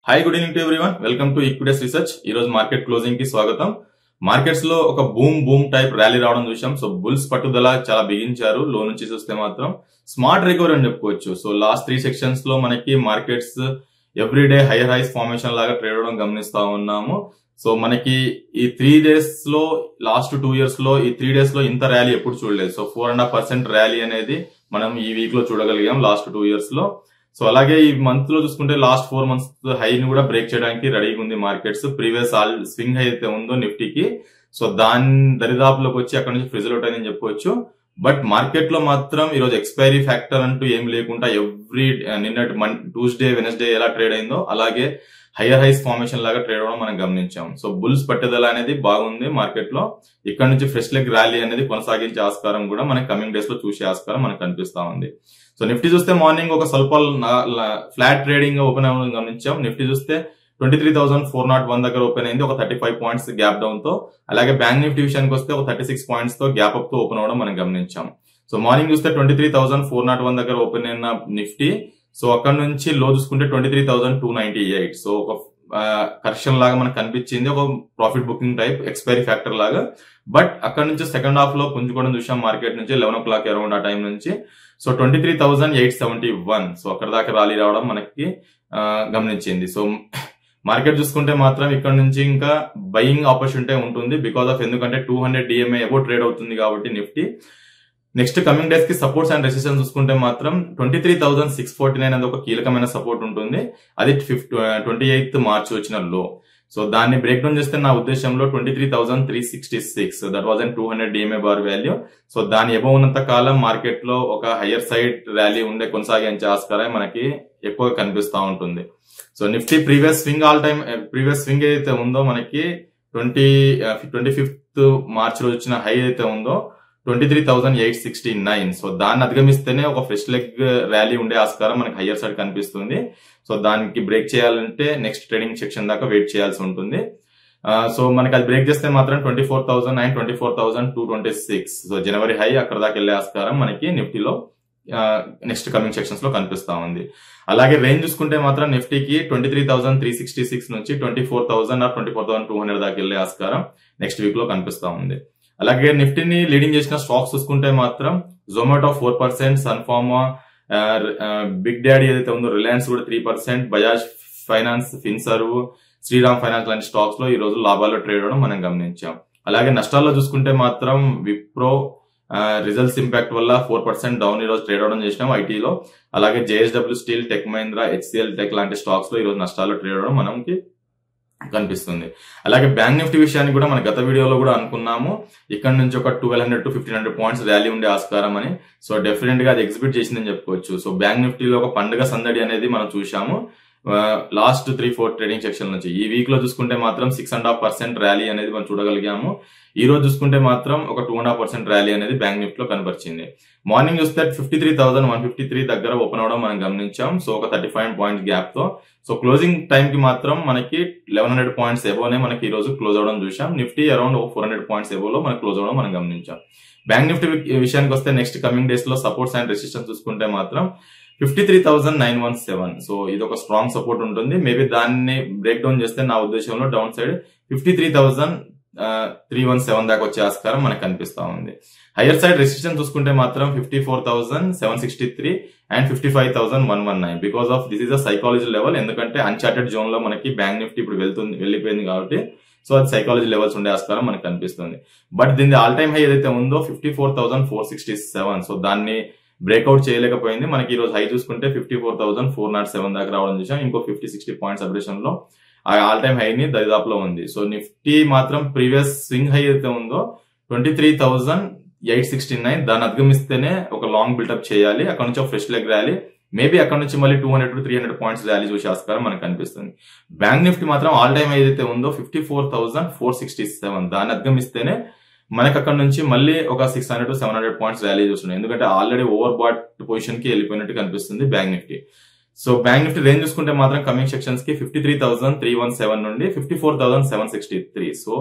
Hi good evening to everyone. Welcome to equities research. ఈ రోజు market closing కి స్వాగతం. మార్కెట్స్ లో ఒక బూమ్ టైప్ ర్యాలీ రావడం చూసాం. సో బుల్స్ పట్టుదల చాలా బిగించారు. లో నుంచి చూస్తే మాత్రం స్మార్ట్ రికవరీ అని చెప్పుకోవచ్చు. సో లాస్ట్ 3 సెక్షన్స్ లో మనకి markets everyday higher highs formation లాగా ట్రేడ్ అవడం గమనిస్తా ఉన్నాము. సో మనకి ఈ 3 days లో లాస్ట్ 2 years లో ఈ 3 days లో ఇంత ర్యాలీ ఎప్పుడు చూడలేదు. సో 4.5% ర్యాలీ అనేది మనం ఈ వీక్ లో చూడగలిగాం లాస్ట్ 2 years లో. సో అలాగే ఈ మంత్ లో చూసుకుంటే లాస్ట్ 4 months హైని కూడా బ్రేక్ చేయడానికి రెడీగా ఉంది మార్కెట్స్. ప్రీవియస్ స్వింగ్ హై అయితే ఉందో నిఫ్టీకి, సో దాని దరిదాపులోకి వచ్చి అక్కడ నుంచి ఫ్రిజల్ అవుట్ అయిందని చెప్పుకోవచ్చు. బట్ మార్కెట్ లో మాత్రం ఈ రోజు ఎక్స్పైరీ ఫ్యాక్టర్ అంటూ ఏం లేకుండా నిన్నటి ట్యూస్డే వెనస్డే ఎలా ట్రేడ్ అయిందో అలాగే హైయర్ హైస్ ఫార్మేషన్ లాగా ట్రేడ్ అవడం మనం గమనించాం. సో బుల్స్ పట్టుదల అనేది బాగుంది మార్కెట్ లో. ఇక్కడ నుంచి ఫ్రెష్ లెగ్ ర్యాలీ అనేది కొనసాగించే ఆస్కారం కూడా మనకి కమింగ్ డేస్ లో చూసే ఆస్కారం మనకు కనిపిస్తా ఉంది. సో నిఫ్టీ చూస్తే మార్నింగ్ ఒక స్వల్ప ఫ్లాట్ ట్రేడింగ్ ఓపెన్ అవ్వడం గమనించాం. నిఫ్టీ చూస్తే 23,401 దగ్గర ఓపెన్ అయింది, ఒక 35 points గ్యాప్ డౌన్ తో. అలాగే బ్యాంక్ నిఫ్టీ విషయానికి వస్తే ఒక 36 points తో గ్యాప్ అప్ తో ఓపెన్ అవ్వడం మనం గమనించాం. సో మార్నింగ్ చూస్తే 23,401 దగ్గర ఓపెన్ అయిన నిఫ్టీ, సో అక్కడ నుంచి లో చూసుకుంటే 23,298. సో ఒక కరెక్షన్ లాగా మనకు కనిపించింది, ఒక profit booking type expiry factor లాగా. బట్ అక్కడ నుంచి సెకండ్ హాఫ్ లో పుంజుకోవడం చూసాం మార్కెట్ నుంచి 11 o'clock అరౌండ్ ఆ టైం నుంచి. సో 23,871, సో అక్కడ దాకా ర్యాలీ రావడం మనకి గమనించింది. సో మార్కెట్ చూసుకుంటే మాత్రం ఇక్కడ నుంచి ఇంకా బయింగ్ ఆపర్చునిటీ ఉంటుంది బికాస్ ఆఫ్ ఎందుకంటే 200 DMA ఎబో ట్రేడ్ అవుతుంది కాబట్టి నిఫ్టీ. నెక్స్ట్ కమింగ్ డేస్ కి సపోర్ట్స్ అండ్ రెసిస్టెన్స్ చూసుకుంటే మాత్రం 23,649 అనేది ఒక కీలకమైన సపోర్ట్ ఉంటుంది. అది 28th March వచ్చిన లో. సో దాన్ని బ్రేక్ డౌన్ చేస్తే నా ఉద్దేశంలో 23,366, that was 200 DMA bar value. So దాని ఎబో ఉన్నంత కాలం మార్కెట్ లో ఒక హయ్యర్ సైడ్ ర్యాలీ ఉండే కొనసాగించే ఆస్కారం మనకి ఎక్కువగా కనిపిస్తా ఉంటుంది. సో నిఫ్టీ ప్రీవియస్ స్వింగ్ ఏదైతే ఉందో మనకి 25th March లో వచ్చిన హై అయితే ఉందో 23,869. సో దాన్ని అధిగమిస్తేనే ఒక ఫ్రెష్ లెగ్ ర్యాలీ ఉండే ఆస్కారం మనకి హయ్యర్ సైడ్ కనిపిస్తుంది. సో దానికి బ్రేక్ చేయాలంటే నెక్స్ట్ ట్రేడింగ్ సెక్షన్ దాకా వెయిట్ చేయాల్సి ఉంటుంది. సో మనకి అది బ్రేక్ చేస్తే మాత్రం 24,009, 24,226. సో జనవరి హై అక్కడ దాకా వెళ్లే ఆస్కారం మనకి నిఫ్టీలో నెక్స్ట్ కమింగ్ సెక్షన్స్ లో కనిపిస్తా ఉంది. అలాగే రేంజ్ చూసుకుంటే మాత్రం నిఫ్టీకి 23,366 నుంచి 24,000 or 24,200 దాకా వెళ్లే ఆస్కారం నెక్స్ట్ వీక్ లో కనిపిస్తా ఉంది. అలాగే నిఫ్టీని లీడింగ్ చేసిన స్టాక్స్ చూసుకుంటే మాత్రం జొమాటో 4%, సన్ఫార్మా, బిగ్ డాడీ ఏదైతే ఉందో రిలయన్స్ కూడా 3%, బజాజ్ ఫైనాన్స్, ఫిన్సర్వ్, శ్రీరామ్ ఫైనాన్స్ లాంటి స్టాక్స్ లో ఈ రోజు లాభాల్లో ట్రేడ్ అవడం మనం గమనించాం. అలాగే నష్టాల్లో చూసుకుంటే మాత్రం విప్రో రిజల్ట్స్ ఇంపాక్ట్ వల్ల 4% డౌన్ ఈ రోజు ట్రేడ్ అవడం చేసినాం ఐటీలో. అలాగే JSW steel, tech Mahindra, HCL tech లాంటి స్టాక్స్ లో ఈ రోజు నష్టాల్లో ట్రేడ్ అవడం మనకి కనిపిస్తుంది. అలాగే బ్యాంక్ నిఫ్టీ విషయాన్ని కూడా మన గత వీడియోలో కూడా అనుకున్నాము, ఇక్కడ నుంచి ఒక 1,200 to 1,500 points ర్యాలీ ఉండే ఆస్కారం అని. సో డెఫినెట్ గా అది ఎగ్జిబిట్ చేసిందని చెప్పుకోవచ్చు. సో బ్యాంక్ నిఫ్టీలో ఒక పండుగ సందడి అనేది మనం చూసాము లాస్ట్ 3-4 ట్రేడింగ్ సెక్షన్ నుంచి. ఈ వీక్ లో చూసుకుంటే మాత్రం 6.5% ర్యాలీ అనేది మనం చూడగలిగాము. ఈ రోజు చూసుకుంటే మాత్రం ఒక 2.5% ర్యాలీ అనేది బ్యాంక్ నిఫ్టీ లో కనబరిచింది. మార్నింగ్ చూస్తే 53,153 దగ్గర ఓపెన్ అవడం మనం గమనించాం. సో ఒక 35 points గ్యాప్ తో. సో క్లోజింగ్ టైం కి మాత్రం మనకి 1,100 points ఎబోనే మనకి ఈ రోజు క్లోజ్ అవడం చూసాం. నిఫ్టీ అరౌండ్ 400 points ఎబోలో మనకి క్లోజ్ అవడం మనం గమనించాం. బ్యాంక్ నిఫ్టీ విషయానికి వస్తే నెక్స్ట్ కమింగ్ డేస్ లో సపోర్ట్స్ అండ్ రెసిస్టెన్స్ చూసుకుంటే మాత్రం 53,917. సో ఇది ఒక స్ట్రాంగ్ సపోర్ట్ ఉంటుంది. మేబీ దాన్ని బ్రేక్ డౌన్ చేస్తే నా ఉద్దేశంలో డౌన్ సైడ్ 53,317 దాకా వచ్చే ఆస్కారం మనకు కనిపిస్తా ఉంది. హైయర్ సైడ్ రెసిస్టెన్స్ చూసుకుంటే మాత్రం 54,763 and 55,119. Because of this is a psychology level. ఎందుకంటే అన్చార్టెడ్ జోన్ లో మనకి బ్యాంక్ నిఫ్టీ ఇప్పుడు వెళ్ళిపోయింది కాబట్టి సో అది సైకాలజీ లెవెల్స్ ఉండే ఆస్కారం మనకు కనిపిస్తుంది. బట్ దీని ఆల్ టైమ్ హై ఏదైతే ఉందో 54,467. సో దాన్ని బ్రేక్అవుట్ చేయలేకపోయింది. మనకి ఈ రోజు హై చూసుకుంటే 54,407 దాకా రావడం చూసాం. ఇంకో 50-60 points అబ్రేషన్ లో ఆల్ టైమ్ హైని దరిదాపులో ఉంది. సో నిఫ్టీ మాత్రం ప్రీవియస్ స్వింగ్ హై అయితే ఉందో 23,869, దాన్ని అధిగమిస్తేనే ఒక లాంగ్ బిల్డప్ చేయాలి. అక్కడ నుంచి ఒక ఫ్రెష్ లెగ్ ర్యాలీ, మేబీ అక్కడ నుంచి మళ్ళీ 200 to 300 points ర్యాలీ చూసే ఆస్కారం మనకు కనిపిస్తుంది. బ్యాంక్ నిఫ్టీ మాత్రం ఆల్ టైమ్ ఏదైతే ఉందో 54,467, దాన్ని అధిగమిస్తేనే మనకి అక్కడ నుంచి మళ్ళీ ఒక 600 to 700 points ర్యాలీ చూస్తున్నాం. ఎందుకంటే ఆల్రెడీ ఓవర్ బాట్ పొజిషన్ కి వెళ్ళిపోయినట్టు కనిపిస్తుంది bank Nifty. So bank Nifty range చూసుకుంటే మాత్రం కమింగ్ సెక్షన్స్ కి 53,317 నుండి 54,763. సో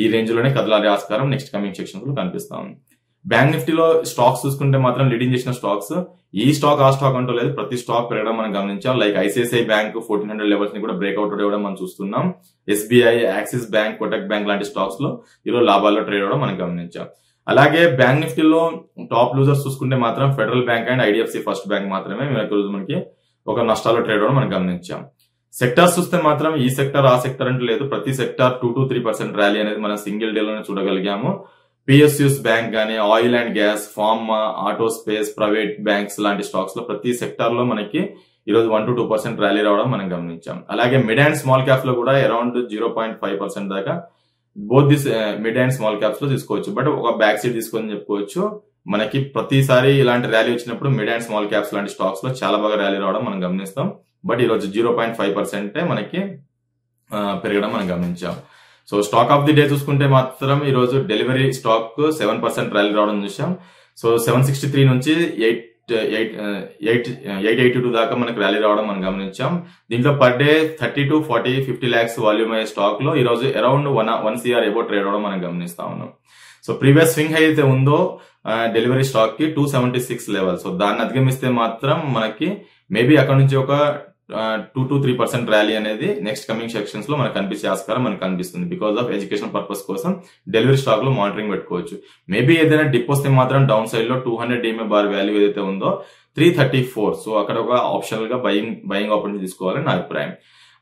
ఈ రేంజ్ లోనే కదలాడే ఆస్కారం నెక్స్ట్ కమింగ్ సెక్షన్స్ లో కనిపిస్తా ఉంది. బ్యాంక్ నిఫ్టీలో స్టాక్స్ చూసుకుంటే మాత్రం లీడింగ్ చేసిన స్టాక్స్ ఈ స్టాక్ ఆ స్టాక్ అంటూ లేదు, ప్రతి స్టాక్ పెరగడం మనం గమనించాం. లైక్ ఐసిఐసిఐ బ్యాంక్ 1400 లెవెల్స్ ని కూడా బ్రేక్అవుట్ ఇవ్వడం మనం చూస్తున్నాం. SBI, axis bank, Kotak bank లాంటి స్టాక్స్ లో ఈరోజు లాభాల్లో ట్రేడ్ అవ్వడం మనం గమనించాం. అలాగే బ్యాంక్ నిఫ్టీలో టాప్ లూజర్స్ చూసుకుంటే మాత్రం federal bank and IDFC first bank మాత్రమే మనకి ఒక నష్టాల్లో ట్రేడ్ అవ్వడం మనం గమనించాం. సెక్టార్స్ చూస్తే మాత్రం ఈ సెక్టర్ ఆ సెక్టర్ అంటూ లేదు, ప్రతి సెక్టార్ 2 to 3% ర్యాలీ అనేది మనం సింగిల్ డే లోనే చూడగలిగాము. పిఎస్యూస్ బ్యాంక్ గానీ, oil and gas, pharma, auto space, private banks లాంటి స్టాక్స్ లో ప్రతి సెక్టార్ లో మనకి ఈరోజు 1 to 2% ర్యాలీ రావడం మనం గమనించాం. అలాగే మిడ్ అండ్ స్మాల్ క్యాప్స్ లో కూడా అరౌండ్ 0.5% దాకా both this mid and small caps లో తీసుకోవచ్చు. బట్ ఒక బ్యాక్ సీట్ తీసుకొని చెప్పుకోవచ్చు. మనకి ప్రతిసారి ఇలాంటి ర్యాలీ వచ్చినప్పుడు మిడ్ అండ్ స్మాల్ క్యాప్స్ లాంటి స్టాక్స్ లో చాలా బాగా ర్యాలీ రావడం మనం గమనిస్తాం. బట్ ఈరోజు 0.5% మనకి పెరగడం మనం గమనించాం. So stock of the day చూసుకుంటే మాత్రం ఈరోజు డెలివరీ స్టాక్ 7% ర్యాలీ రావడం చూసాం. సో 763 నుంచి 882 దాకా మనకి ర్యాలీ రావడం మనం గమనించాం. దీంట్లో per day 30 to 40, 50 lakhs volume అయ్యే స్టాక్ లో ఈరోజు అరౌండ్ 1 CR ఎబో ట్రేడ్ అవడం మనం గమనిస్తా ఉన్నాం. సో ప్రీవియస్ స్వింగ్ హై అయితే ఉందో డెలివరీ స్టాక్ కి 276 లెవెల్. సో దాన్ని అధిగమిస్తే మాత్రం మనకి మేబీ అక్కడ నుంచి ఒక 2 to 3% ర్యాలీ అనేది నెక్స్ట్ కమింగ్ సెక్షన్స్ లో మనకు కనిపించే ఆస్కారం మనకు కనిపిస్తుంది. బికాస్ ఆఫ్ ఎడ్యుకేషన్ పర్పస్ కోసం డెలివరీ స్టాక్ లో మానిటరింగ్ పెట్టుకోవచ్చు. మేబీ ఏదైనా డిప్ వస్తే మాత్రం డౌన్ సైడ్ లో 200 DMA బార్ వాల్యూ ఏదైతే ఉందో 334. సో అక్కడ ఒక ఆప్షనల్ గా బయింగ్ ఆపర్చునిటీ తీసుకోవాలని నా అభిప్రాయం.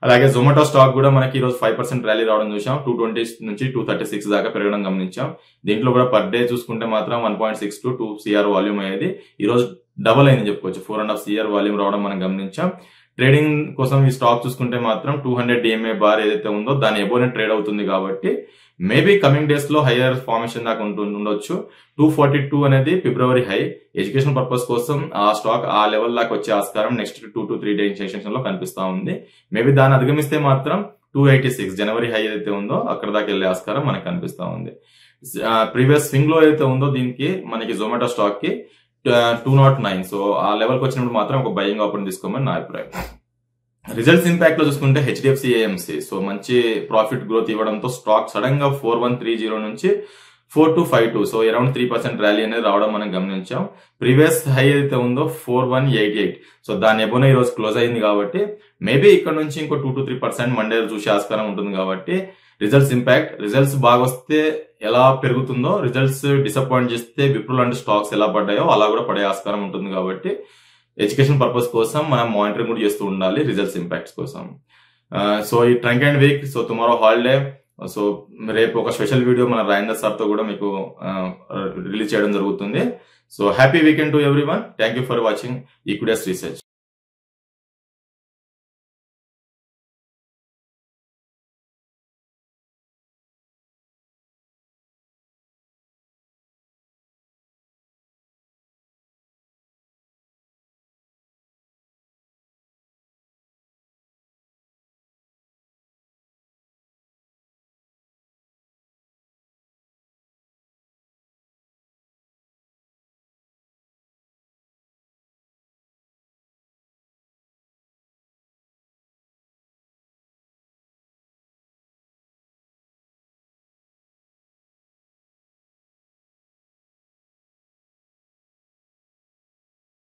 అలాగే జొమాటో స్టాక్ కూడా మనకి ఈరోజు 5% ర్యాలీ రావడం చూసాం. 220 నుంచి 236 దాకా పెరగడం గమనించాం. దీంట్లో కూడా పర్ డే చూసుకుంటే మాత్రం 1.6 to 2 CR వాల్యూమ్ అయ్యేది ఈరోజు డబుల్ అయింది చెప్పుకోవచ్చు. 4.5 CR వాల్యూమ్ రావడం మనం గమనించాం. ట్రేడింగ్ కోసం ఈ స్టాక్ చూసుకుంటే మాత్రం 200 DMA బార్ ఏదైతే ఉందో దాని ఎబోనే ట్రేడ్ అవుతుంది కాబట్టి మేబీ కమింగ్ డేస్ లో హైయర్ ఫార్మేషన్ దాకా ఉండొచ్చు. 242 అనేది ఫిబ్రవరి హై. ఎడ్యుకేషన్ పర్పస్ కోసం ఆ స్టాక్ ఆ లెవెల్ దాకా వచ్చే ఆస్కారం నెక్స్ట్ 2 to 3 డేస్ సెషన్ లో కనిపిస్తా ఉంది. మేబీ దాన్ని అధిగమిస్తే మాత్రం 286 జనవరి హై ఏదైతే ఉందో అక్కడ దాకా వెళ్లే ఆస్కారం మనకు కనిపిస్తా ఉంది. ప్రీవియస్ స్వింగ్ లో ఏదైతే ఉందో దీనికి మనకి జొమాటో స్టాక్ కి 209. సో ఆ లెవెల్కి వచ్చినప్పుడు మాత్రం ఒక బయింగ్ ఆపర్చునిటీ తీసుకోమని నా అభిప్రాయం. రిజల్ట్స్ ఇంపాక్ట్ లో చూసుకుంటే హెచ్డిఎఫ్సి ఏఎంసీ సో మంచి ప్రాఫిట్ గ్రోత్ ఇవ్వడంతో స్టాక్ సడన్ గా 4130 నుంచి 4252 సో అరౌండ్ 3% ర్యాలీ అనేది రావడం మనం గమనించాం. ప్రీవియస్ హై అయితే ఉందో 4188 సో దాని ఎబోనే ఈ రోజు క్లోజ్ అయింది కాబట్టి మేబీ ఇక్కడ నుంచి ఇంకో 2 to 3% మండే చూసే ఆస్కారం ఉంటుంది. కాబట్టి రిజల్ట్స్ ఇంపాక్ట్, రిజల్ట్స్ బాగా వస్తే ఎలా పెరుగుతుందో, రిజల్ట్స్ డిసప్పాయింట్ చేస్తే విప్రో లాంటి స్టాక్స్ ఎలా పడ్డాయో అలా కూడా పడే ఆస్కారం ఉంటుంది. కాబట్టి ఎడ్యుకేషన్ పర్పస్ కోసం మనం మానిటరింగ్ కూడా చేస్తూ ఉండాలి రిజల్ట్స్ ఇంపాక్ట్స్ కోసం. సో ఈ trunk and weak, so tomorrow holiday. So రేపు ఒక స్పెషల్ వీడియో మన రాజేందర్ సార్ తో కూడా మీకు రిలీజ్ చేయడం జరుగుతుంది. So happy weekend to everyone. Thank you for watching ఈక్విడెస్ రీసెర్చ్.